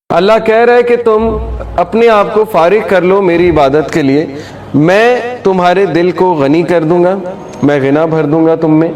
اللہ کہہ رہا ہے کہ تم اپنے آپ کو فارغ کر لو میری عبادت کے لیے، میں تمہارے دل کو غنی کر دوں گا، میں غنا بھر دوں گا تم میں،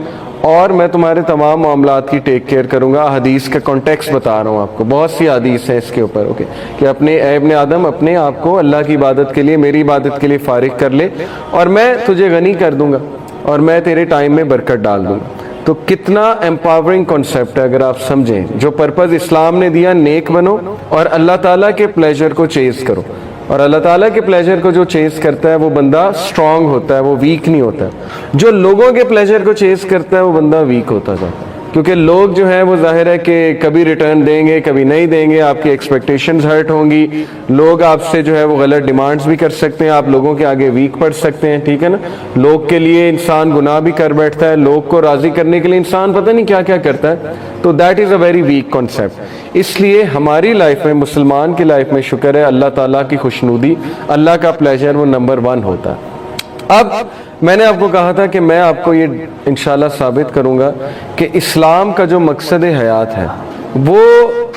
اور میں تمہارے تمام معاملات کی ٹیک کیئر کروں گا۔ حدیث کا کانٹیکس بتا رہا ہوں آپ کو، بہت سی حدیث ہیں اس کے اوپر، اوکے، کہ اپنے اے ابن آدم اپنے آپ کو اللہ کی عبادت کے لیے، میری عبادت کے لیے فارغ کر لے، اور میں تجھے غنی کر دوں گا، اور میں تیرے ٹائم میں برکت ڈال دوں گا۔ تو کتنا امپاورنگ کانسیپٹ ہے اگر آپ سمجھیں، جو پرپز اسلام نے دیا، نیک بنو اور اللہ تعالیٰ کے پلیجر کو چیز کرو، اور اللہ تعالیٰ کے پلیجر کو جو چیز کرتا ہے وہ بندہ اسٹرانگ ہوتا ہے، وہ ویک نہیں ہوتا ہے۔ جو لوگوں کے پلیجر کو چیز کرتا ہے وہ بندہ ویک ہوتا تھا، کیونکہ لوگ جو ہیں وہ ظاہر ہے کہ کبھی ریٹرن دیں گے کبھی نہیں دیں گے، آپ کی ایکسپیکٹیشنز ہرٹ ہوں گی، لوگ آپ سے جو ہے وہ غلط ڈیمانڈز بھی کر سکتے ہیں، آپ لوگوں کے آگے ویک پڑ سکتے ہیں، ٹھیک ہے نا۔ لوگ کے لیے انسان گناہ بھی کر بیٹھتا ہے، لوگ کو راضی کرنے کے لیے انسان پتہ نہیں کیا کیا کرتا ہے، تو that is a very weak concept. اس لیے ہماری لائف میں، مسلمان کی لائف میں شکر ہے اللہ تعالیٰ کی خوشنودی، اللہ کا پلیجر وہ نمبر 1 ہوتا ہے۔ اب میں نے آپ کو کہا تھا کہ میں آپ کو یہ انشاءاللہ ثابت کروں گا کہ اسلام کا جو مقصد حیات ہے وہ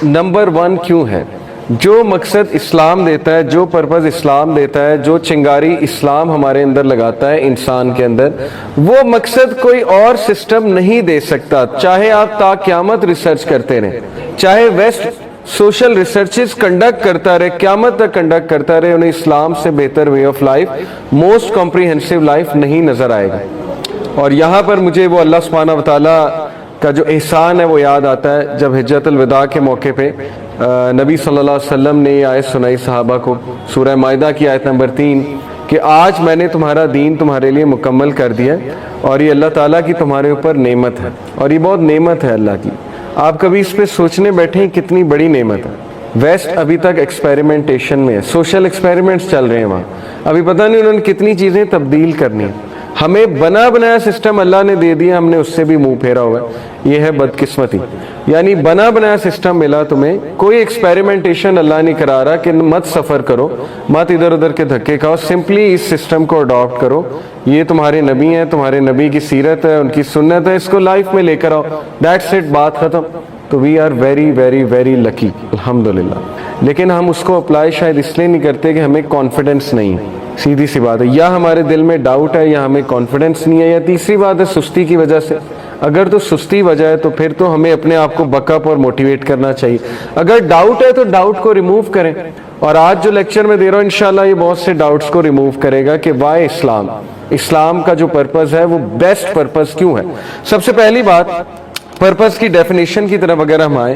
نمبر 1 کیوں ہے۔ جو مقصد اسلام دیتا ہے، جو پرپز اسلام دیتا ہے، جو چنگاری اسلام ہمارے اندر لگاتا ہے انسان کے اندر، وہ مقصد کوئی اور سسٹم نہیں دے سکتا، چاہے آپ تا قیامت ریسرچ کرتے رہیں، چاہے ویسٹ سوشل ریسرچز کنڈکٹ کرتا رہے، قیامت تک کنڈکٹ کرتا رہے، انہیں اسلام سے بہتر way of life, most comprehensive life نہیں نظر آئے گا۔ اور یہاں پر مجھے وہ اللہ سبحانہ وتعالیٰ کا جو احسان ہے وہ یاد آتا ہے، جب حجۃ الوداع کے موقع پہ نبی صلی اللہ علیہ وسلم نے یہ آیت سنائی صحابہ کو، سورہ مائدہ کی آیت نمبر 3، کہ آج میں نے تمہارا دین تمہارے لیے مکمل کر دیا، اور یہ اللہ تعالیٰ کی تمہارے اوپر نعمت ہے، اور یہ بہت نعمت ہے اللہ کی۔ آپ کبھی اس پہ سوچنے بیٹھیں کتنی بڑی نعمت ہے۔ ویسٹ ابھی تک ایکسپیریمنٹیشن میں ہے، سوشل ایکسپیریمنٹس چل رہے ہیں وہاں، ابھی پتہ نہیں انہوں نے کتنی چیزیں تبدیل کرنی ہیں۔ ہمیں بنا بنایا سسٹم اللہ نے دے دیا، ہم نے اس سے بھی منہ پھیرا ہوا ہے، یہ ہے بدقسمتی۔ یعنی بنا بنایا سسٹم ملا تمہیں، کوئی ایکسپیریمنٹیشن اللہ نہیں کرا رہا کہ مت سفر کرو، مت ادھر ادھر کے دھکے کھاؤ، سمپلی اس سسٹم کو اڈاپٹ کرو، یہ تمہارے نبی ہیں، تمہارے نبی کی سیرت ہے، ان کی سنت ہے، اس کو لائف میں لے کر آؤ، دیٹس اٹ، بات ختم۔ تو we are very very very lucky, الحمدللہ۔ لیکن ہم اس کو اپلائی شاید اس لیے نہیں کرتے کہ ہمیں کانفیڈنس نہیں ہے، سیدھی سی بات ہے، یا ہمارے دل میں ڈاؤٹ ہے، یا ہمیں کانفیڈنس نہیں ہے، یا تیسری بات ہے سستی کی وجہ سے۔ اگر تو سستی وجہ ہے تو پھر تو ہمیں اپنے آپ کو بک اپ اور موٹیویٹ کرنا چاہیے۔ اگر ڈاؤٹ ہے تو ڈاؤٹ کو ریموو کریں، اور آج جو لیکچر میں دے رہا ہوں انشاءاللہ یہ بہت سے ڈاؤٹس کو ریموو کرے گا کہ وائی اسلام، اسلام کا جو پرپز ہے وہ بیسٹ پرپز کیوں ہے۔ سب سے پہلی بات، پرپز کی ڈیفینیشن کی طرف اگر ہم آئیں،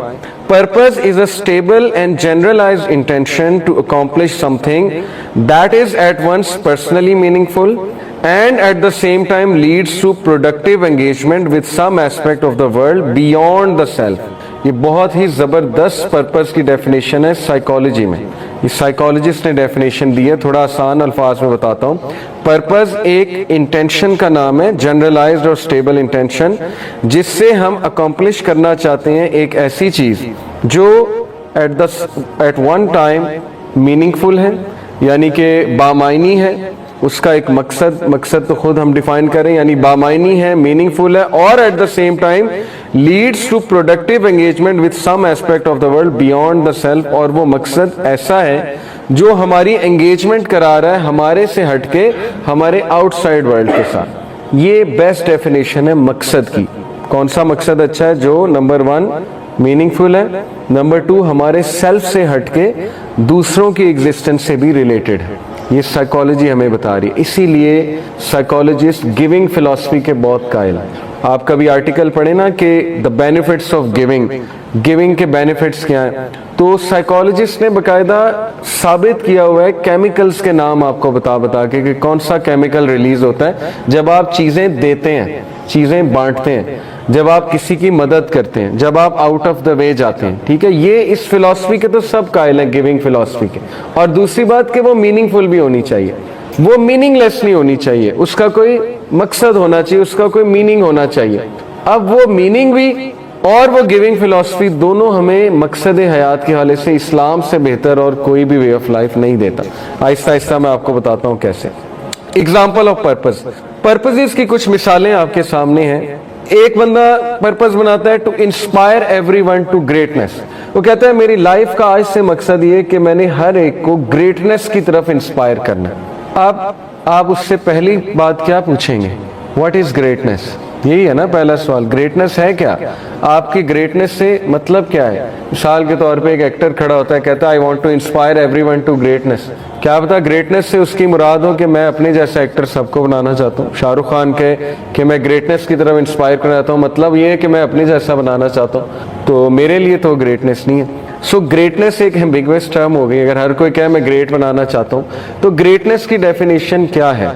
purpose is a stable and generalised intention to accomplish something that is at once personally meaningful and at the same time leads to productive engagement with some aspect of the world beyond the self۔ یہ بہت ہی زبردست purpose کی definition ہے psychology میں، یہ psychologist نے definition دی ہے، تھوڑا آسان الفاظ میں بتاتا ہوں۔ پرپز ایک انٹینشن کا نام ہے، جنرلائزڈ اور اسٹیبل انٹینشن، جس سے ہم اکمپلش کرنا چاہتے ہیں ایک ایسی چیز جو ایٹ ون ٹائم میننگ فل ہے، یعنی کہ بامعنی ہے، اس کا ایک مقصد تو خود ہم ڈیفائن کریں، یعنی بامعنی ہے، میننگ فل ہے، اور at the same time leads to productive engagement with some aspect of the world beyond the self, اور وہ مقصد ایسا ہے جو ہماری انگیجمنٹ کرا رہا ہے ہمارے سے ہٹ کے ہمارے آؤٹ سائڈ ورلڈ کے ساتھ۔ یہ بیسٹ ڈیفینیشن ہے مقصد کی۔ کون سا مقصد اچھا ہے؟ جو نمبر 1 میننگ فل ہے، نمبر 2 ہمارے سیلف سے ہٹ کے دوسروں کی ایگزسٹنس سے بھی ریلیٹڈ ہے۔ یہ سائیکالوجی ہمیں بتا رہی ہے، اسی لیے سائیکالوجسٹ گیونگ فلسفی کے بہت قائل ہیں۔ آپ کبھی آرٹیکل پڑھیں نا کہ دا بینیفٹس آف گیونگ کے بینیفٹس کیا ہیں، تو سائیکالوجسٹ نے باقاعدہ ثابت کیا ہوا ہے کیمیکلز کے نام آپ کو بتا کے کہ کون سا کیمیکل ریلیز ہوتا ہے جب آپ چیزیں دیتے ہیں، چیزیں بانٹتے ہیں، جب آپ کسی کی مدد کرتے ہیں، جب آپ آؤٹ آف دا وے جاتے ہیں، ٹھیک ہے۔ یہ اس فلسفی کے تو سب قائل ہیں، گیونگ فلسفی کے۔ اور دوسری بات کہ وہ میننگ فل بھی ہونی چاہیے، وہ میننگ لیس نہیں ہونی چاہیے، اس کا کوئی مقصد ہونا چاہیے، اس کا کوئی میننگ ہونا چاہیے۔ اب وہ میننگ بھی اور وہ گیونگ فلسفی دونوں ہمیں مقصد حیات کے حوالے سے اسلام سے بہتر اور کوئی بھی وے آف لائف نہیں دیتا۔ آہستہ آہستہ میں آپ کو بتاتا ہوں کیسے۔ ایگزامپل آف پرپز، پرپزز کی کچھ مثالیں آپ کے سامنے ہیں۔ ایک بندہ پرپز بناتا ہے to inspire everyone to greatness. وہ کہتا ہے میری لائف کا آج سے مقصد یہ کہ میں نے ہر ایک کو گریٹنس کی طرف انسپائر کرنا ہے. آپ اس سے پہلی بات کیا پوچھیں گے؟ What is greatness? یہی ہے نا پہلا سوال. گریٹنس ہے کیا؟ آپ کی گریٹنس سے مطلب کیا ہے؟ مثال کے طور پہ ایک ایکٹر کھڑا ہوتا ہے، کہتا ہے I want to inspire everyone to greatness. کیا پتا گریٹنس سے اس کی مراد ہو کہ میں اپنے جیسا ایکٹر سب کو بنانا چاہتا ہوں. شاہ رخ خان کہے کہ میں گریٹنس کی طرف انسپائر کرنا چاہتا ہوں، مطلب یہ ہے کہ میں اپنے جیسا بنانا چاہتا ہوں. تو میرے لیے تو گریٹنس نہیں ہے. سو گریٹنس ایک ایمبیگوس ٹرم ہو گئی. اگر ہر کوئی کہے میں گریٹ بنانا چاہتا ہوں تو گریٹنس کی ڈیفینیشن کیا ہے؟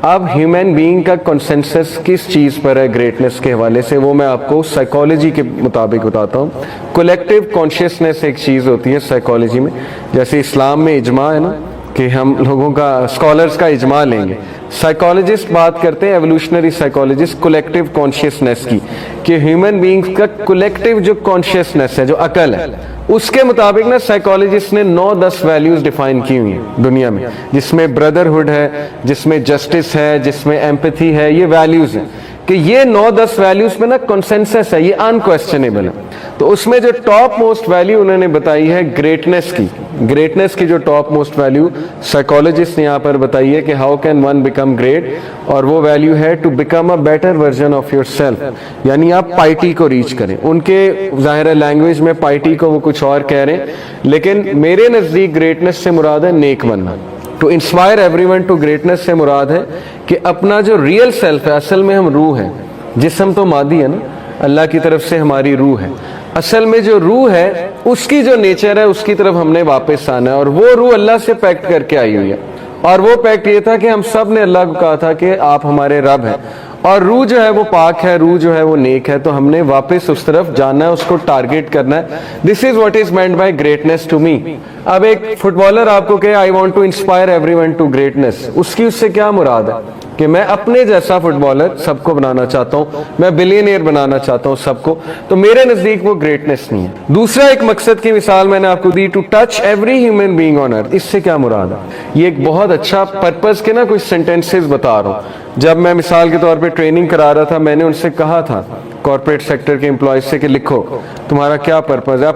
اب ہیومن بینگ کا کنسنسس کس چیز پر ہے گریٹنس کے حوالے سے، وہ میں آپ کو سائیکالوجی کے مطابق بتاتا ہوں. کولیکٹیو کانشیسنس ایک چیز ہوتی ہے سائیکالوجی میں. جیسے اسلام میں اجماع ہے نا کہ ہم لوگوں کا اسکالرز کا اجماع لیں گے. سائیکالوجسٹ بات کرتے ہیں، ایوولوشنری سائیکالوجسٹ، کولیکٹیو کانشیسنس کی، کہ ہیومن بینگز کا کولیکٹیو جو کانشیسنس ہے، جو عقل ہے، اس کے مطابق نا سائیکالوجسٹ نے 9-10 ویلیوز ڈیفائن کی ہوئی ہیں دنیا میں، جس میں بردرہڈ ہے، جس میں جسٹس ہے، جس میں ایمپتھی ہے. یہ ویلیوز ہیں کہ یہ 9-10 ویلیوز میں نا کنسنسس ہے، یہ انکویسچنیبل ہے. تو اس میں جو ٹاپ موسٹ ویلیو انہوں نے بتائی ہے گریٹنس کی. گریٹنس کی جو ٹاپ موسٹ ویلیو سائیکالوجسٹ نے یہاں پر بتائی ہے کہ how can one become great, اور وہ ویلیو ہے to become a better version of yourself. یعنی آپ پائٹی کو ریچ کریں. ان کے ظاہر لینگویج میں پائٹی کو وہ کچھ اور کہہ رہے ہیں، لیکن میرے نزدیک گریٹنس سے مراد ہے نیک بننا. To inspire everyone to greatness سے مراد ہے کہ اپنا جو ریئل سیلف ہے، اصل میں ہم روح ہیں، جسم تو مادی ہے نا، اللہ کی طرف سے ہماری روح ہے. اصل میں جو روح ہے اس کی جو نیچر ہے اس کی طرف ہم نے واپس آنا ہے، اور وہ روح اللہ سے پیکٹ کر کے آئی ہوئی ہے. اور وہ پیکٹ یہ تھا کہ ہم سب نے اللہ کو کہا تھا کہ آپ ہمارے رب ہیں، اور روح جو ہے وہ پاک ہے، روح جو ہے وہ نیک ہے. تو ہم نے واپس اس طرف جانا ہے، اس کو ٹارگیٹ کرنا ہے. This is what is meant by greatness to me. اب ایک فٹ بالر آپ کو کہے I want to inspire everyone to greatness, اس سے کیا مراد ہے؟ کہ میں اپنے جیسا فٹ بالر سب کو بنانا چاہتا ہوں، میں بلینئر بنانا چاہتا ہوں سب کو. تو میرے نزدیک وہ گریٹنس نہیں ہے. دوسرا ایک مقصد کی مثال میں نے آپ کو دی، to touch every human being on earth. اس سے کیا مراد ہے؟ یہ ایک بہت اچھا پرپز کے نا کچھ سینٹینسز بتا رہا ہوں. جب میں مثال کے طور پہ ٹریننگ کرا رہا تھا، میں نے ان سے کہا تھا کارپوریٹ سیکٹر کے امپلائیز سے کہ لکھو تمہارا کیا پرپز ہے،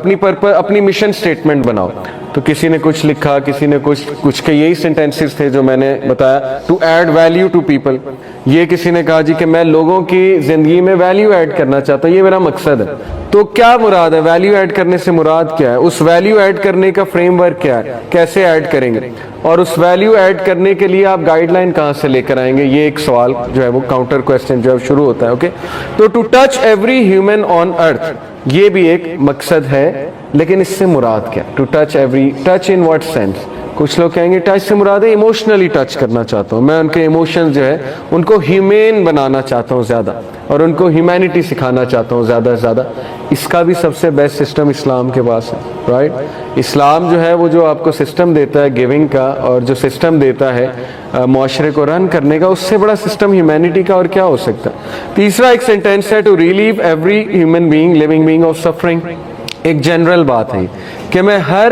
اپنی مشن سٹیٹمنٹ بناؤ. تو کسی نے کچھ لکھا، کسی نے کچھ کے یہی سینٹینسز تھے جو میں نے بتایا، to add value to people. یہ کسی نے کہا جی کہ میں لوگوں کی زندگی میں ویلیو ایڈ کرنا چاہتا ہوں، یہ میرا مقصد ہے. تو کیا مراد ہے؟ ویلیو ایڈ کرنے سے مراد کیا ہے؟ اس ویلیو ایڈ کرنے کا فریم ورک کیا ہے؟ کیسے ایڈ کریں گے؟ اور اس ویلیو ایڈ کرنے کے لیے آپ گائیڈ لائن کہاں سے لے کر آئیں گے؟ یہ ایک سوال جو ہے وہ کاؤنٹر کوسچن جو ہے شروع ہوتا ہے. اوکے، تو ٹو ٹچ ایوری ہیومن آن ارتھ، یہ بھی ایک مقصد ہے، لیکن اس سے مراد کیا؟ To touch every, touch in what sense? کچھ لوگ کہیں گے ٹچ سے مراد ہے ایموشنلی ٹچ کرنا چاہتا ہوں، میں ان کے ایموشن جو ہے ان کو ہیومین بنانا چاہتا ہوں زیادہ، اور ان کو ہیومینٹی سکھانا چاہتا ہوں زیادہ سے زیادہ. اس کا بھی سب سے بیسٹ سسٹم اسلام کے پاس ہے، رائٹ؟ اسلام جو ہے وہ جو آپ کو سسٹم دیتا ہے گیونگ کا، اور جو سسٹم دیتا ہے معاشرے کو رن کرنے کا، اس سے بڑا سسٹم ہیومینٹی کا اور کیا ہو سکتا ہے؟ تیسرا ایک سینٹینس ہے، to relieve every human being living being of suffering. ایک جنرل بات ہے کہ میں ہر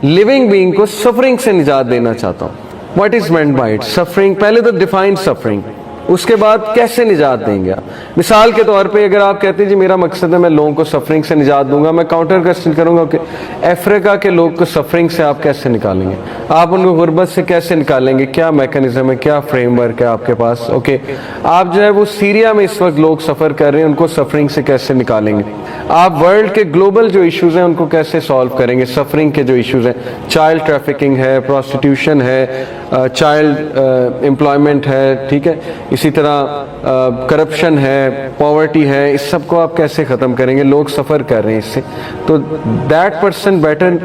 لیونگ بینگ کو سفرنگ سے نجات دینا چاہتا ہوں. What is meant by it? Suffering, پہلے تو ڈیفائن سفرنگ، اس کے بعد کیسے نجات دیں گے آپ. مثال کے طور پہ اگر آپ کہتے ہیں جی میرا مقصد ہے میں لوگوں کو سفرنگ سے نجات دوں گا، میں کاؤنٹر کوسچن کروں گا کہ افریقہ کے لوگ کو سفرنگ سے آپ کیسے نکالیں گے؟ آپ ان کو غربت سے کیسے نکالیں گے؟ کیا میکنزم ہے، کیا فریم ورک ہے آپ کے پاس؟ اوکے، آپ جو ہے وہ سیریا میں اس وقت لوگ سفر کر رہے ہیں، ان کو سفرنگ سے کیسے نکالیں گے؟ آپ ورلڈ کے گلوبل جو ایشوز ہیں ان کو کیسے سالو کریں گے؟ سفرنگ کے جو ایشوز ہیں، چائلڈ ٹریفکنگ ہے، پروسٹیٹیوشن ہے، چائلڈ امپلائمنٹ ہے، ٹھیک ہے، اسی طرح کرپشن ہے، پاورٹی ہے، اس سب کو آپ کیسے ختم کریں گے؟ لوگ سفر کر رہے ہیں اس سے. تو that person better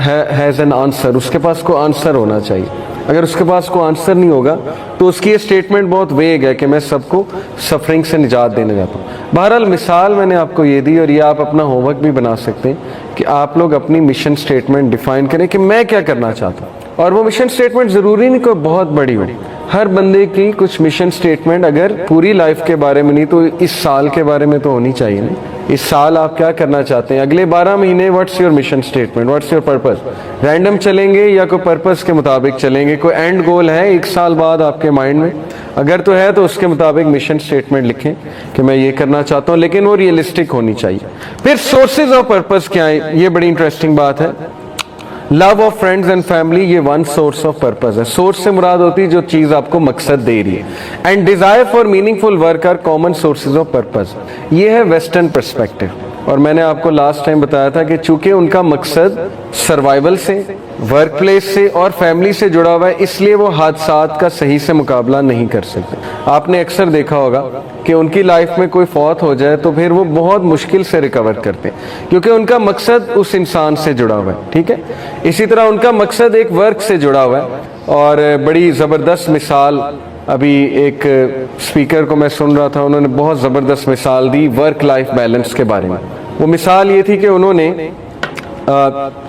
has an answer, اس کے پاس کوئی آنسر ہونا چاہیے. اگر اس کے پاس کوئی آنسر نہیں ہوگا تو اس کی یہ اسٹیٹمنٹ بہت ویگ ہے کہ میں سب کو سفرنگ سے نجات دینے جاتا ہوں. بہرحال مثال میں نے آپ کو یہ دی، اور یہ آپ اپنا ہوم ورک بھی بنا سکتے ہیں کہ آپ لوگ اپنی مشن اسٹیٹمنٹ ڈیفائن کریں کہ میں کیا کرنا چاہتا ہوں. اور وہ مشن اسٹیٹمنٹ ضروری نہیں کوئی بہت بڑی ہو، ہر بندے کی کچھ مشن اسٹیٹمنٹ اگر پوری لائف کے بارے میں نہیں تو اس سال کے بارے میں تو ہونی چاہیے. نہیں اس سال آپ کیا کرنا چاہتے ہیں, اگلے 12 مہینے what's your mission statement, what's your purpose. Random چلیں گے یا کوئی پرپز کے مطابق چلیں گے؟ کوئی اینڈ گول ہے 1 سال بعد آپ کے مائنڈ میں؟ اگر تو ہے تو اس کے مطابق مشن اسٹیٹمنٹ لکھیں کہ میں یہ کرنا چاہتا ہوں, لیکن وہ ریئلسٹک ہونی چاہیے. پھر سورسز آف پرپز کیا ہیں, یہ بڑی انٹرسٹنگ بات ہے. Love of friends and family, یہ ون سورس آف پرپز ہے. سورس سے مراد ہوتی ہے جو چیز آپ کو مقصد دے رہی ہے. And desire for meaningful work are common sources of purpose. یہ ہے ویسٹرن پرسپیکٹو. اور میں نے آپ کو لاسٹ ٹائم بتایا تھا کہ چونکہ ان کا مقصد سروائیول سے, ورک پلیس سے اور فیملی سے جڑا ہوا ہے, اس لیے وہ حادثات کا صحیح سے مقابلہ نہیں کر سکتے. آپ نے اکثر دیکھا ہوگا کہ ان کی لائف میں کوئی فوت ہو جائے تو پھر وہ بہت مشکل سے ریکور کرتے ہیں, کیونکہ ان کا مقصد اس انسان سے جڑا ہوا ہے. ٹھیک ہے, اسی طرح ان کا مقصد ایک ورک سے جڑا ہوا ہے. اور بڑی زبردست مثال, ابھی ایک اسپیکر کو میں سن رہا تھا, انہوں نے بہت زبردست مثال دی ورک لائف بیلنس کے بارے میں. وہ مثال یہ تھی کہ انہوں نے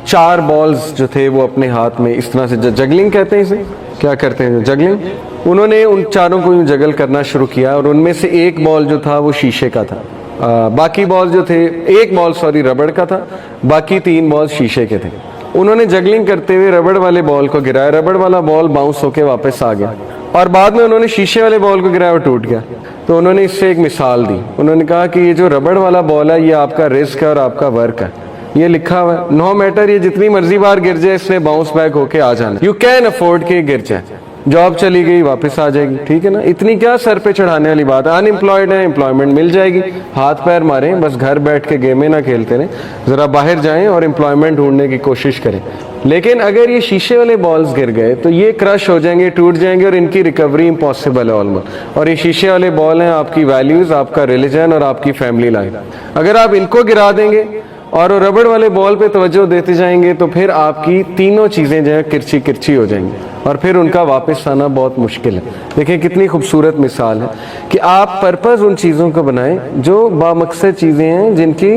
4 بالز جو تھے وہ اپنے ہاتھ میں اس طرح سے, جگلنگ کہتے ہیں اسے, کیا کرتے ہیں جگلنگ, انہوں نے ان چاروں کو جگل کرنا شروع کیا. اور ان میں سے ایک بال جو تھا وہ شیشے کا تھا, باقی بال جو تھے, ایک بال ربڑ کا تھا, باقی 3 بال شیشے کے تھے. انہوں نے جگلنگ کرتے ہوئے ربڑ والے بال کو گرایا, ربڑ والا بال باؤنس ہو کے واپس آ گیا, اور بعد میں انہوں نے شیشے والے بال کو گرایا اور ٹوٹ گیا. تو انہوں نے اس سے ایک مثال دی. انہوں نے کہا کہ یہ جو ربڑ والا بال ہے یہ آپ کا رزق ہے اور آپ کا ورک ہے. یہ لکھا ہوا ہے, نو میٹر یہ جتنی مرضی بار گر جائے اس نے باؤنس بیک ہو کے آ جانا. یو کین افورڈ کہ گر جائے, جاب چلی گئی واپس آ جائے گی. ٹھیک ہے نا, اتنی کیا سر پہ چڑھانے والی بات ہے. ان امپلائڈ ہے, امپلائمنٹ مل جائے گی, ہاتھ پیر ماریں, بس گھر بیٹھ کے گیمیں نہ کھیلتے رہیں, ذرا باہر جائیں اور امپلائمنٹ ڈھونڈنے کی کوشش کریں. لیکن اگر یہ شیشے والے بالز گر گئے تو یہ کرش ہو جائیں گے, ٹوٹ جائیں گے, اور ان کی ریکوری امپاسبل ہے آلموسٹ. اور یہ شیشے والے بال ہیں آپ کی ویلیوز, آپ کا ریلیجن اور آپ کی فیملی لائف. اگر آپ ان کو گرا دیں گے اور ربڑ والے بال پہ توجہ دیتے جائیں گے تو پھر آپ کی تینوں چیزیں جو ہیں کرچی کرچی ہو جائیں گی, اور پھر ان کا واپس آنا بہت مشکل ہے. دیکھیں کتنی خوبصورت مثال ہے کہ آپ پرپز ان چیزوں کو بنائیں جو بامقصد چیزیں ہیں, جن کی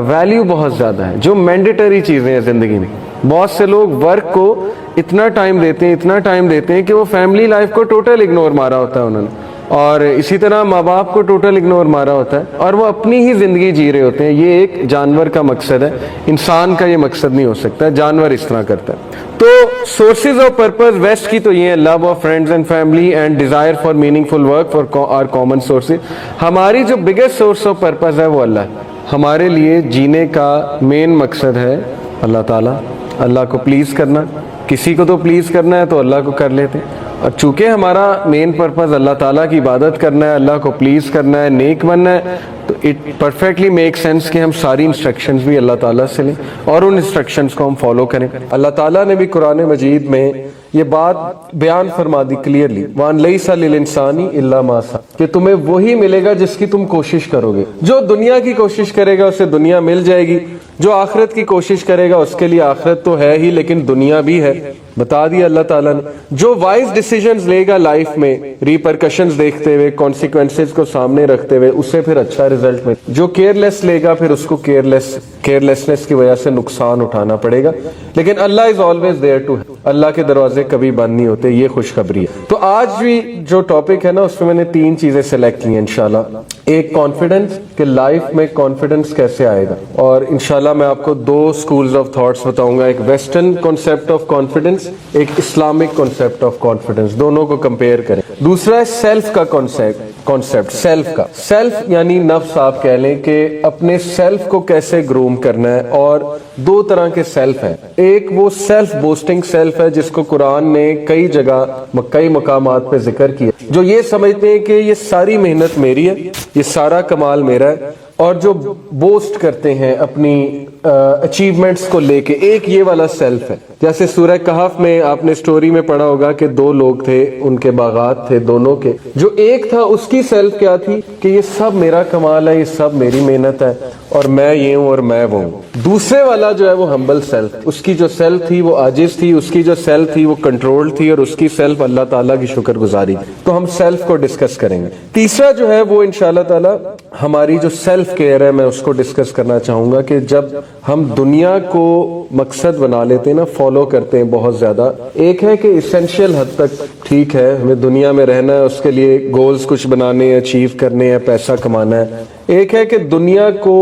ویلیو بہت زیادہ ہے, جو مینڈیٹری چیزیں ہیں زندگی میں. بہت سے لوگ ورک کو اتنا ٹائم دیتے ہیں کہ وہ فیملی لائف کو ٹوٹل اگنور مارا ہوتا ہے انہوں نے, اور اسی طرح ماں باپ کو ٹوٹل اگنور مارا ہوتا ہے, اور وہ اپنی ہی زندگی جی رہے ہوتے ہیں. یہ ایک جانور کا مقصد ہے, انسان کا یہ مقصد نہیں ہو سکتا, جانور اس طرح کرتا ہے. تو سورسز آف پرپز ویسٹ کی تو یہ ہے, love of friends and family and desire for meaningful work for are common sources. ہماری جو بگیسٹ سورس آف پرپز ہے وہ اللہ ہے. ہمارے لیے جینے کا مین مقصد ہے اللہ تعالیٰ, اللہ کو پلیز کرنا. کسی کو تو پلیز کرنا ہے تو اللہ کو کر لیتے ہیں, اور چونکہ ہمارا مین پرپز اللہ تعالیٰ کی عبادت کرنا ہے, اللہ کو پلیز کرنا ہے, نیک بننا ہے, تو اٹ پرفیکٹلی میک سینس کہ ہم ساری انسٹرکشنز بھی اللہ تعالیٰ سے لیں اور ان انسٹرکشنز کو ہم فالو کریں. اللہ تعالیٰ نے بھی قرآن مجید میں یہ بات بیان فرما دی کلیئرلی, وَأَن لَيْسَ لِلْإِنسَانِ إِلَّا مَا سَعَى, کہ تمہیں وہی ملے گا جس کی تم کوشش کرو گے. جو دنیا کی کوشش کرے گا اسے دنیا مل جائے گی, جو آخرت کی کوشش کرے گا اس کے لیے آخرت تو ہے ہی لیکن دنیا بھی ہے. بتا دیا اللہ تعالیٰ نے. جو وائز ڈیسیژنز لے گا لائف میں ریپرکشنز دیکھتے ہوئے, کانسیکوینسز کو سامنے رکھتے ہوئے, اسے پھر اچھا رزلٹ ملے. جو کیئرلیس لے گا پھر اس کو کیئرلیسنس کی وجہ سے نقصان اٹھانا پڑے گا. لیکن اللہ از آلویز دیئر ٹو, اللہ کے دروازے کبھی بند نہیں ہوتے, یہ خوشخبری ہے. تو آج بھی جو ٹاپک ہے نا اس میں نے 3 چیزیں سلیکٹ کی ہیں انشاءاللہ. ایک کانفیڈنس, کہ لائف میں کانفیڈنس کیسے آئے گا, اور انشاءاللہ میں آپ کو 2 سکولز آف تھاٹس بتاؤں گا, ایک ویسٹرن کانسیپٹ آف کانفیڈنس, ایک اسلامک کانسیپٹ آف کانفیڈنس, دونوں کو کمپیئر کریں. دوسرا ہے سیلف کا کانسیپٹ, سیلف کا, سیلف یعنی نفس آپ کہہ لیں کہ اپنے سیلف کو کیسے گروم کرنا ہے. اور 2 طرح کے سیلف ہیں, ایک وہ سیلف بوسٹنگ سیلف ہے جس کو قرآن نے کئی جگہ کئی مقامات پہ ذکر کیا, جو یہ سمجھتے ہیں کہ یہ ساری محنت میری ہے, یہ سارا کمال میرا ہے, اور جو بوسٹ کرتے ہیں اپنی اچیومنٹس کو لے کے, ایک یہ والا سیلف ہے. جیسے سورہ کہف میں آپ نے سٹوری میں پڑھا ہوگا کہ 2 لوگ تھے, ان کے باغات تھے دونوں کے. جو ایک تھا اس کی سیلف کیا تھی کہ یہ سب میرا کمال ہے, یہ سب میری محنت ہے, اور میں یہ ہوں اور میں وہ ہوں. دوسرے والا جو ہے وہ ہمبل سیلف, اس کی جو سیلف تھی وہ عاجز تھی, اس کی جو سیلف تھی وہ کنٹرول تھی, اور اس کی سیلف اللہ تعالیٰ کی شکر گزاری. تو ہم سیلف کو ڈسکس کریں گے. تیسرا جو ہے وہ انشاءاللہ تعالیٰ ہماری جو سیلف کیئر ہے میں اس کو ڈسکس کرنا چاہوں گا, کہ جب ہم دنیا کو مقصد بنا لیتے ہیں نا, فالو کرتے ہیں بہت زیادہ. ایک ہے کہ اسینشیل حد تک ٹھیک ہے, ہمیں دنیا میں رہنا ہے, اس کے لیے گولز کچھ بنانے ہیں, اچیو کرنے ہیں, پیسہ کمانا ہے. ایک ہے کہ دنیا کو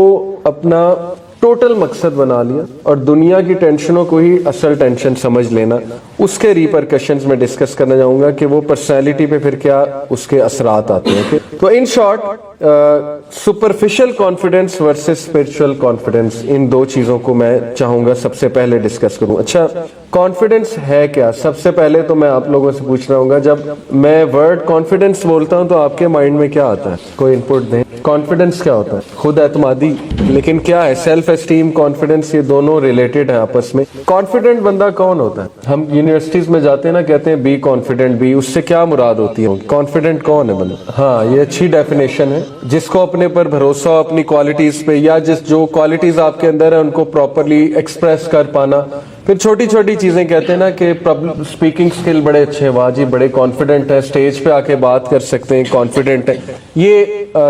اپنا ٹوٹل مقصد بنا لیا اور دنیا کی ٹینشنوں کو ہی اصل ٹینشن سمجھ لینا. اس کے ریپرکشنز میں ڈسکس کرنا چاہوں گا کہ وہ پرسنالٹی پہ پھر کیا اس کے اثرات آتے ہیں. تو ان short superficial confidence versus spiritual confidence, ان دو چیزوں کو میں چاہوں گا سب سے پہلے ڈسکس کروں. اچھا کانفیڈنس ہے کیا؟ سب سے پہلے تو میں آپ لوگوں سے پوچھ رہا ہوں گا، جب میں ورڈ کانفیڈنس بولتا ہوں تو آپ کے مائنڈ میں کیا آتا ہے؟ کوئی انپٹ دیں. کانفیڈنس کیا ہوتا ہے؟ خود اعتمادی. لیکن کیا ہے سیلف اسٹیم، کانفیڈنس، یہ دونوں ریلیٹڈ ہیں آپس میں. کانفیڈنٹ بندہ کون ہوتا ہے؟ ہم یونیورسٹیز میں جاتے ہیں نا، کہتے ہیں بی کانفیڈنٹ. بی اس سے کیا مراد ہوتی ہے؟ کانفیڈنٹ کون ہے بندہ؟ ہاں یہ اچھی ڈیفینیشن ہے، جس کو اپنے پر بھروسہ ہو، اپنی کوالٹیز پہ، یا جو کوالٹیز آپ کے اندر ہیں ان کو پراپرلی ایکسپریس کر پانا. پھر چھوٹی چھوٹی چیزیں کہتے ہیں نا کہ اسپیکنگ سکل بڑے اچھے ہیں، واہ جی بڑے کانفیڈنٹ ہے، اسٹیج پہ آ کے بات کر سکتے ہیں، کانفیڈنٹ ہے. یہ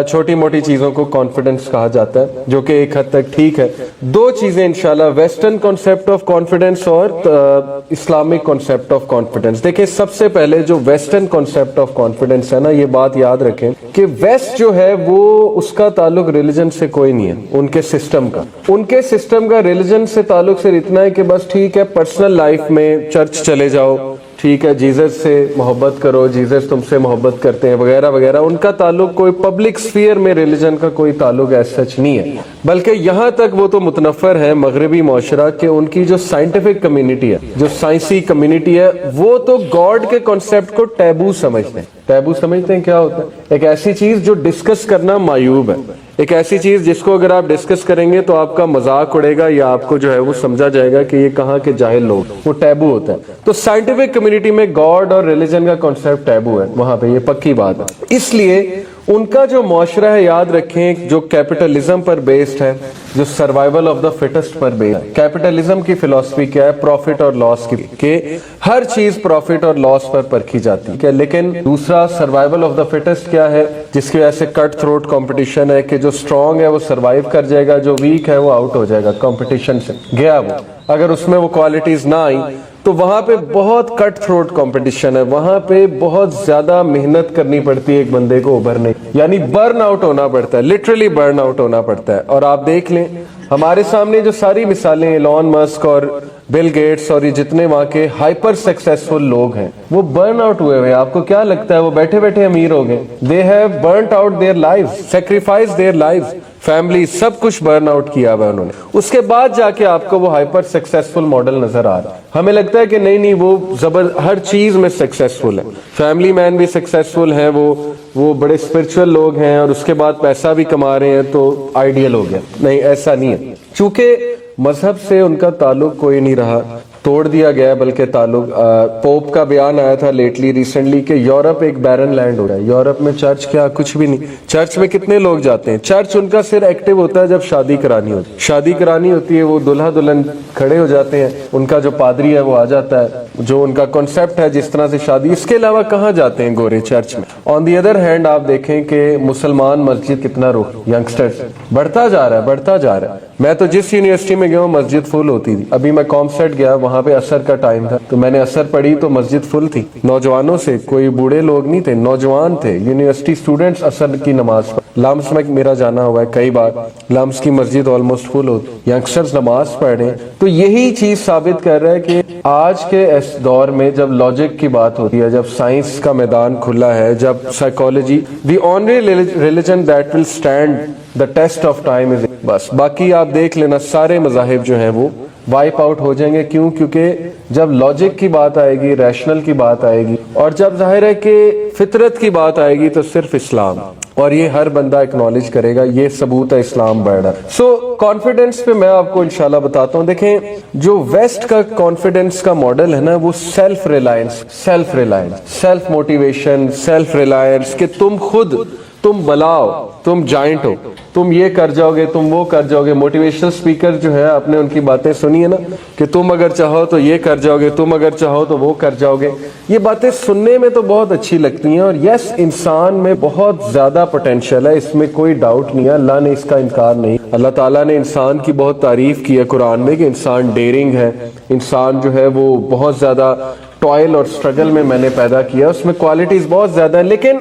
چھوٹی موٹی چیزوں کو کانفیڈنس کہا جاتا ہے، جو کہ ایک حد تک ٹھیک ہے. دو چیزیں انشاءاللہ، ویسٹرن کانسیپٹ آف کانفیڈنس اور اسلامک کانسیپٹ آف کانفیڈنس. دیکھیں سب سے پہلے جو ویسٹرن کانسیپٹ آف کانفیڈنس ہے نا، یہ بات یاد رکھیں کہ ویسٹ جو ہے وہ اس کا تعلق ریلیجن سے کوئی نہیں ہے. ان کے سسٹم کا ریلیجن سے تعلق صرف اتنا ہے کہ بس ٹھیک ہے پرسنل لائف میں چرچ چلے جاؤ، ٹھیک ہے جیزس سے محبت کرو، جیزس تم سے محبت کرتے ہیں وغیرہ وغیرہ. ان کا تعلق کوئی پبلک سفیر میں ریلیجن کا کوئی تعلق ایسا سچ نہیں ہے. بلکہ یہاں تک وہ تو متنفر ہے مغربی معاشرہ کہ ان کی جو سائنٹیفک کمیونٹی ہے، جو سائنسی کمیونٹی ہے، وہ تو گاڈ کے کانسیپٹ کو ٹیبو سمجھتے ہیں. ٹیبو سمجھتے ہیں کیا ہوتا ہے؟ ایک ایسی چیز جو ڈسکس کرنا معیوب ہے، ایک ایسی چیز جس کو اگر آپ ڈسکس کریں گے تو آپ کا مذاق اڑے گا یا آپ کو جو ہے وہ سمجھا جائے گا کہ یہ کہاں کے جاہل لوگ، وہ ٹیبو ہوتا ہے. تو سائنٹیفک کمیونٹی میں گاڈ اور ریلیجن کا کانسیپٹ ٹیبو ہے وہاں پہ، یہ پکی بات ہے. اس لیے ان کا جو معاشرہ ہے یاد رکھیں جو کیپٹلزم پر بیسڈ ہے، جو survival of the fittest per based ہے. کیپٹلزم کی فلسفی کیا ہے؟ پروفٹ اور لاس کی، کہ ہر چیز پروفٹ اور لاس پر پرکھی جاتی ہے. لیکن دوسرا سروائیول آف دا فٹسٹ کیا ہے؟ جس کی وجہ سے کٹ تھروٹ کمپٹیشن ہے کہ جو اسٹرانگ ہے وہ سروائیو کر جائے گا، جو ویک ہے وہ آؤٹ ہو جائے گا، کمپٹیشن سے گیا وہ. اگر اس میں وہ کوالٹیز نہ آئیں تو وہاں پہ بہت کٹ تھروٹ کمپٹیشن ہے، وہاں پہ بہت زیادہ محنت کرنی پڑتی ہے ایک بندے کو ابھرنے، یعنی برن آؤٹ ہونا پڑتا ہے، لٹرلی برن آؤٹ ہونا پڑتا ہے. اور آپ دیکھ لیں ہمارے سامنے جو ساری مثالیں ایلون مسک اور بل گیٹس اور یہ جتنے وہاں کے ہائپر سکسیسفل لوگ ہیں، وہ برن آؤٹ ہوئے ہوئے. آپ کو کیا لگتا ہے وہ بیٹھے بیٹھے امیر ہو گئے؟ They have burnt out their life, sacrifice their life, family, سب کچھ برن آؤٹ کیا ہوا انہوں نے. اس کے بعد جا کے آپ کو وہ ہائپر سکسیسفل ماڈل نظر آ رہا ہے. ہمیں لگتا ہے کہ نہیں وہ ہر چیز میں سکسیسفل ہے، فیملی مین بھی سکسیسفل ہیں، وہ بڑے اسپرچل لوگ ہیں اور اس کے بعد پیسہ بھی کما رہے ہیں تو آئیڈیل ہو گیا. نہیں ایسا نہیں ہے، چونکہ مذہب سے ان کا تعلق کوئی نہیں رہا، توڑ دیا گیا. بلکہ تعلق پوپ کا بیان آیا تھا ریسنٹلی کہ یورپ ایک بیرن لینڈ ہو رہا ہے. یورپ میں چرچ کیا کچھ بھی نہیں. چرچ میں کتنے لوگ جاتے ہیں؟ چرچ ان کا صرف ایکٹیو ہوتا ہے جب شادی کرانی ہوتی ہے، وہ دلہا دلہن کھڑے ہو جاتے ہیں، ان کا جو پادری ہے وہ آ جاتا ہے، جو ان کا کنسپٹ ہے جس طرح سے شادی. اس کے علاوہ کہاں جاتے ہیں گورے چرچ میں؟ آن دی ادر ہینڈ آپ دیکھیں کہ مسلمان مسجد کتنا رخ ینگسٹرز بڑھتا جا رہا ہے. میں تو جس یونیورسٹی میں گیا ہوں مسجد فل ہوتی تھی. ابھی میں کامسیٹ گیا، وہاں پہ عصر کا ٹائم تھا تو میں نے عصر پڑھی تو مسجد فل تھی، نوجوانوں سے، کوئی بوڑھے لوگ نہیں تھے، نوجوان تھے، یونیورسٹی اسٹوڈنٹس عصر کی نماز پڑھ. لامس میں میرا جانا ہوا ہے کئی بار، لامس کی مسجد آلموسٹ فل ہوتی، ینگسٹرز نماز پڑھ رہے ہیں. تو یہی چیز ثابت کر رہا ہے کہ آج کے اس دور میں جب لاجک کی بات ہوتی ہے، جب سائنس کا میدان کھلا ہے، جب psychology, the only religion that will stand the test of time is, بس باقی آپ دیکھ لینا سارے مذاہب جو ہیں وہ وائپ آؤٹ ہو جائیں گے. کیوں؟ کیونکہ جب لاجک کی بات آئے گی، ریشنل کی بات آئے گی، اور جب ظاہر ہے کہ فطرت کی بات آئے گی تو صرف اسلام، اور یہ ہر بندہ اکنالج کرے گا، یہ ثبوت ہے اسلام بڑھ رہا. سو کانفیڈنس پہ میں آپ کو انشاءاللہ بتاتا ہوں. دیکھیں جو ویسٹ کا کانفیڈنس کا ماڈل ہے نا، وہ self Reliance, self motivation, self Reliance, کہ تم بلاؤ، تم جائنٹ ہو، تم یہ کر جاؤ گے، تم وہ کر جاؤ گے. موٹیویشنل سپیکر جو ہے آپ نے ان کی باتیں سنی ہے نا کہ تم اگر چاہو تو یہ کر جاؤ گے، تم اگر چاہو تو وہ کر جاؤ گے. یہ باتیں سننے میں تو بہت اچھی لگتی ہیں، اور یس انسان میں بہت زیادہ پوٹینشیل ہے، اس میں کوئی ڈاؤٹ نہیں ہے، اللہ نے اس کا انکار نہیں. اللہ تعالیٰ نے انسان کی بہت تعریف کی ہے قرآن میں کہ انسان ڈیرنگ ہے، انسان جو ہے وہ بہت زیادہ ٹوائل اور سٹرگل میں نے پیدا کیا، اس میں کوالٹیز بہت زیادہ ہیں. لیکن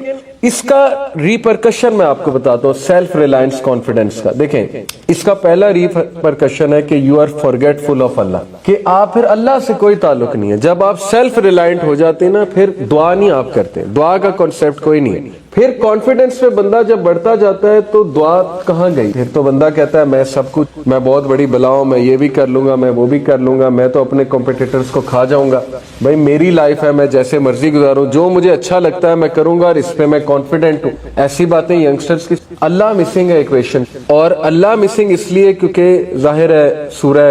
اس کا ریپرکشن میں آپ کو بتاتا ہوں سیلف ریلائنس کانفیڈنس کا. دیکھیں اس کا پہلا ریپرکشن ہے کہ یو آر فارگیٹفل آف اللہ, کہ آپ پھر اللہ سے کوئی تعلق نہیں ہے. جب آپ سیلف ریلائنٹ ہو جاتے ہیں نا, پھر دعا نہیں آپ کرتے, دعا کا کانسیپٹ کوئی نہیں ہے. پھر کانفیڈنس پہ بندہ جب بڑھتا جاتا ہے تو دعا کہاں گئی؟ پھر تو بندہ کہتا ہے میں سب کچھ, میں بہت بڑی بلا ہوں, میں یہ بھی کر لوں گا, میں وہ بھی کر لوں گا, میں تو اپنے کمپیٹیٹرز کو کھا جاؤں گا. بھائی میری لائف ہے, میں جیسے مرضی گزاروں, جو مجھے اچھا لگتا ہے میں کروں گا, اور اس پہ میں کانفیڈنٹ ہوں. ایسی باتیں ینگسٹرز کی. اللہ مسنگ ہے ایکویشن, اور اللہ مسنگ اس لیے کیونکہ ظاہر ہے سورہ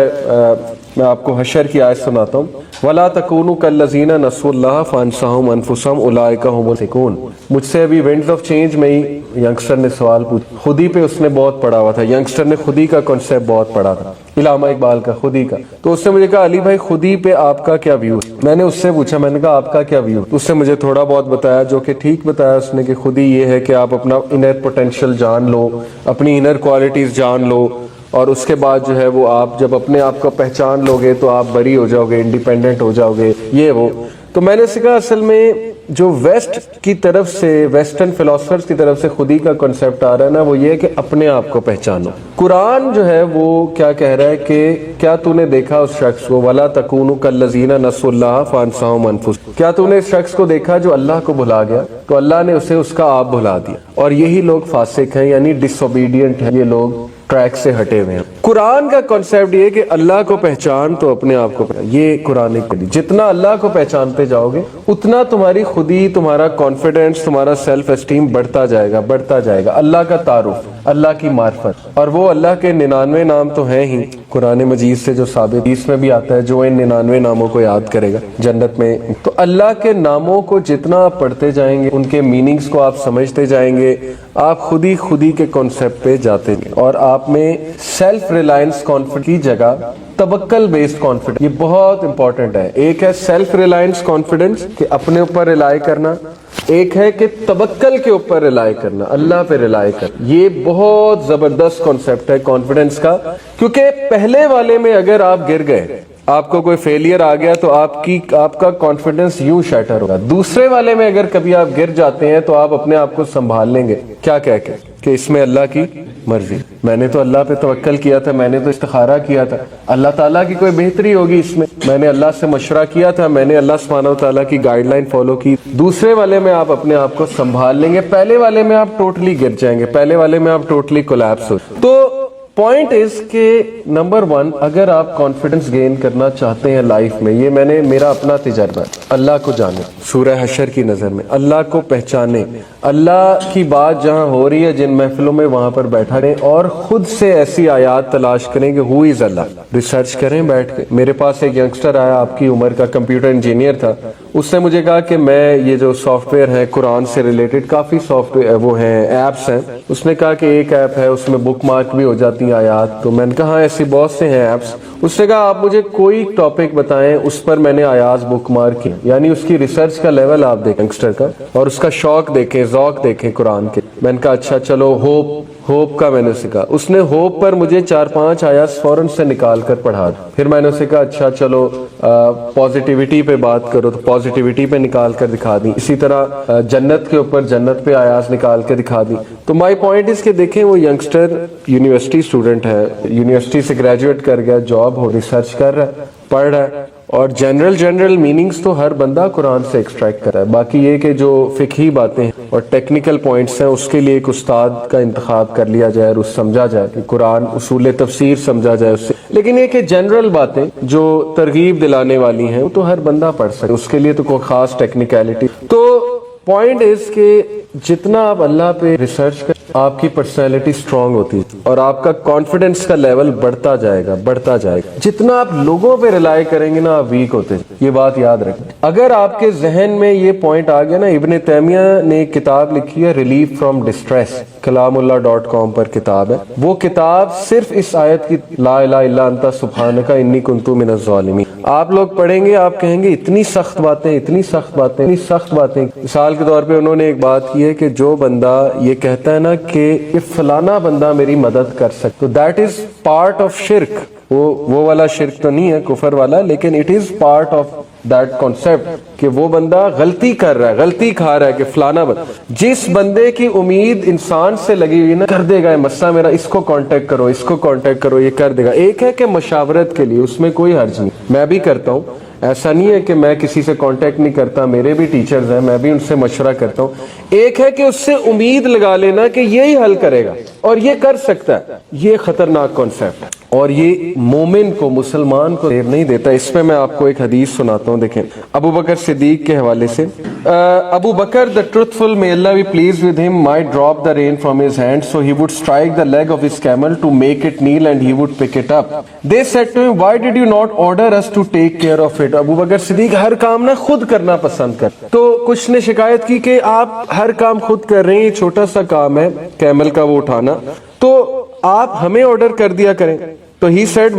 میں آپ کو حشر کی آیت سناتا ہوں, وَلَا تَكُونُوا كَالَّذِينَ نَسُوا اللَّهَ فَأَنسَاهُمْ أَنفُسَهُمْ أُولَٰئِكَ هُمُ الْفَاسِقُونَ. مجھ سے ابھی ونڈز آف چینج میں ہی ینگسٹر نے سوال پوچھا, خودی پہ اس نے بہت پڑھا ہوا تھا, ینگسٹر نے خودی کا کانسیپٹ بہت پڑھا تھا, علامہ اقبال کا خودی کا. تو اس نے مجھے کہا علی بھائی خودی پہ آپ کا کیا ویو؟ میں نے اس سے پوچھا, میں نے کہا آپ کا کیا ویو؟ اس نے مجھے تھوڑا بہت بتایا, جو کہ ٹھیک بتایا اس نے, کہ خودی یہ ہے کہ آپ اپنا انر پوٹینشیل جان لو, اپنی انر کوالٹیز جان لو, اور اس کے بعد جو ہے وہ آپ جب اپنے آپ کو پہچان لو گے تو آپ بری ہو جاؤ گے, انڈیپینڈنٹ ہو جاؤ گے, یہ وہ. تو میں نے سکھا اصل میں جو ویسٹ کی طرف سے, ویسٹرن فلاسفرز کی طرف سے خودی کا کنسیپٹ آ رہا ہے نا, وہ یہ ہے کہ اپنے آپ کو پہچانو. قرآن جو ہے وہ کیا کہہ رہا ہے کہ کیا تو نے دیکھا اس شخص کو, وَلَا تَكُونُوا كَالَّذِينَ نَسُوا اللَّهَ فَأَنسَاهُمْ أَنفُسَهُمْ, کیا تو نے اس شخص کو دیکھا جو اللہ کو بھلا گیا تو اللہ نے اسے اس کا آپ بھلا دیا. اور یہی لوگ فاسق ہیں, یعنی ڈس اوبیڈینٹ ہیں, یہ لوگ ٹریک سے ہٹے ہوئے ہیں. قرآن کا کانسیپٹ یہ کہ اللہ کو پہچان تو اپنے آپ کو پہچان. یہ قرآن کی, جتنا اللہ کو پہچانتے جاؤ گے اتنا تمہاری خودی, تمہارا کانفیڈنس, تمہارا سیلف اسٹیم بڑھتا جائے گا, بڑھتا جائے گا. اللہ کا تعارف, اللہ کی معرفت, اور وہ اللہ کے 99 نام تو ہیں ہی قرآن مجید سے جو ثابت, اس میں بھی آتا ہے جو ان 99 ناموں کو یاد کرے گا جنت میں. تو اللہ کے ناموں کو جتنا آپ پڑھتے جائیں گے, ان کے میننگز کو آپ سمجھتے جائیں گے, آپ خودی کے کانسیپٹ پہ جاتے ہیں, اور آپ میں سیلف ریلائنس کانفیڈنس کی جگہ توکل بیسڈ کانفیڈنس, یہ بہت امپورٹنٹ ہے. ایک ہے سیلف ریلائنس کانفیڈنس کہ اپنے اوپر ریلائی کرنا, ایک ہے کہ توکل کے اوپر ریلائی کرنا, اللہ پہ ریلائی کرنا. یہ بہت زبردست کانسیپٹ ہے کانفیڈنس کا, کیونکہ پہلے والے میں اگر آپ گر گئے, آپ کو کوئی فیلئر آ گیا تو آپ کا کانفیڈنس یوں شیٹر ہوگا. دوسرے والے میں اگر کبھی آپ گر جاتے ہیں تو آپ اپنے آپ کو سنبھال لیں گے, کیا کہہ کے کہ اس میں اللہ کی مرضی, میں نے تو اللہ پہ توکل کیا تھا, میں نے تو استخارہ کیا تھا, اللہ تعالیٰ کی کوئی بہتری ہوگی اس میں نے اللہ سے مشورہ کیا تھا, میں نے اللہ سبحانہ و تعالیٰ کی گائیڈ لائن فالو کی. دوسرے والے میں آپ اپنے آپ کو سنبھال لیں گے, پہلے والے میں آپ ٹوٹلی گر جائیں گے, پہلے والے میں آپ ٹوٹلی کولیپس ہو. تو پوائنٹ از کہ نمبر 1, اگر آپ کانفیڈنس گین کرنا چاہتے ہیں لائف میں, یہ میں نے میرا اپنا تجربہ ہے, اللہ کو جانے, سورہ حشر کی نظر میں اللہ کو پہچانے, اللہ کی بات جہاں ہو رہی ہے جن محفلوں میں وہاں پر بیٹھا رہیں, اور خود سے ایسی آیات تلاش کریں کہ ہو از اللہ, ریسرچ کریں بیٹھ کے. میرے پاس ایک ینگسٹر آیا آپ کی عمر کا, کمپیوٹر انجینئر تھا, اس نے مجھے کہا کہ میں یہ جو سافٹ ویئر ہے قرآن سے ریلیٹڈ کافی سافٹ ویئر وہ ہیں, ایپس ہیں, اس نے کہا کہ ایک ایپ ہے اس میں بک مارک بھی ہو جاتی آیات. تو میں نے کہا ایسی بہت سے ہیں ایپس. اس نے کہا آپ مجھے کوئی ٹاپک بتائیں, اس پر میں نے آیات بک مارک کی. یعنی اس کی ریسرچ کا لیول آپ دیکھیں ینگسٹر کا, اور اس کا شوق دیکھیں, ذوق دیکھیں قرآن کے. میں نے کہا اچھا چلو ہوپ کا میں نے سکھا. اس نے ہوپ پر مجھے 4-5 آیات فوراً سے نکال کر پڑھا. پھر میں نے اسے کہا اچھا چلو پازیٹیوٹی پہ بات کرو, تو پازیٹیوٹی پہ نکال کر دکھا دی. اسی طرح جنت کے اوپر جنت پہ آیات نکال کے دکھا دی. تو مائی پوائنٹ اس کہ دیکھیں وہ ینگسٹر یونیورسٹی اسٹوڈنٹ ہے, یونیورسٹی سے گریجویٹ کر گیا, جاب ہو, ریسرچ کر رہا ہے, پڑھ رہا ہے, اور جنرل میننگز تو ہر بندہ قرآن سے ایکسٹریکٹ کر رہا ہے. باقی یہ کہ جو فقہی باتیں اور ٹیکنیکل پوائنٹس ہیں اس کے لیے ایک استاد کا انتخاب کر لیا جائے اور اس سمجھا جائے کہ قرآن اصول تفسیر سمجھا جائے اس سے. لیکن یہ کہ جنرل باتیں جو ترغیب دلانے والی ہیں وہ تو ہر بندہ پڑھ سکے, اس کے لیے تو کوئی خاص ٹیکنیکلٹی. تو پوائنٹ از کہ جتنا آپ اللہ پہ ریسرچ کریں آپ کی پرسنالٹی سٹرونگ ہوتی ہے اور آپ کا کانفیڈنس کا لیول بڑھتا جائے گا. جتنا آپ لوگوں پہ ریلائی کریں گے نا آپ ویک ہوتے ہیں, یہ بات یاد رکھیں. اگر آپ کے ذہن میں یہ پوائنٹ آ گیا نا, ابن تیمیہ نے ایک کتاب لکھی ہے ریلیف فرام ڈسٹریس, kalamullah.com پر کتاب ہے. وہ کتاب صرف اس آیت کی لا الہ الا انت سبحانک انی کنت من الظالمین, آپ لوگ پڑھیں گے آپ کہیں گے اتنی سخت باتیں. مثال کے طور پہ انہوں نے ایک بات کی ہے کہ جو بندہ یہ کہتا ہے نا کہ یہ فلانا بندہ میری مدد کر سکتا, دیٹ از پارٹ آف شرک. وہ والا شرک تو نہیں ہے کفر والا, لیکن it is part of that concept کہ وہ بندہ غلطی کر رہا ہے, غلطی کھا رہا ہے کہ فلانا جس بندے کی امید انسان سے لگی ہوئی نا, کر دے گا مسئلہ میرا, اس کو کانٹیکٹ کرو, اس کو کانٹیکٹ کرو, یہ کر دے گا. ایک ہے کہ مشاورت کے لیے, اس میں کوئی حرج نہیں, میں بھی کرتا ہوں, ایسا نہیں ہے کہ میں کسی سے کانٹیکٹ نہیں کرتا, میرے بھی ٹیچرز ہیں, میں بھی ان سے مشورہ کرتا ہوں. ایک ہے کہ اس سے امید لگا لینا کہ یہی حل کرے گا اور یہ کر سکتا ہے, یہ خطرناک کانسیپٹ ہے اور یہ مومن کو, مسلمان کو دیر نہیں دیتا. اس پہ میں آپ کو ایک حدیث سناتا ہوں, دیکھیں ابو بکر صدیق کے حوالے سے. ابو بکر the truthful, may Allah be pleased with him, might drop the rein from his hand, so he would strike the leg of his camel to make it kneel and he would pick it up. They said to him, why did you not order us to take care of it? ابو بکر صدیق ہر کام نہ خود کرنا پسند کر, تو کچھ نے شکایت کی کہ آپ ہر کام خود کر رہے ہیں, یہ چھوٹا سا کام ہے کیمل کا وہ اٹھانا, تو آپ ہمیں آرڈر کر دیا کریں. تو he said,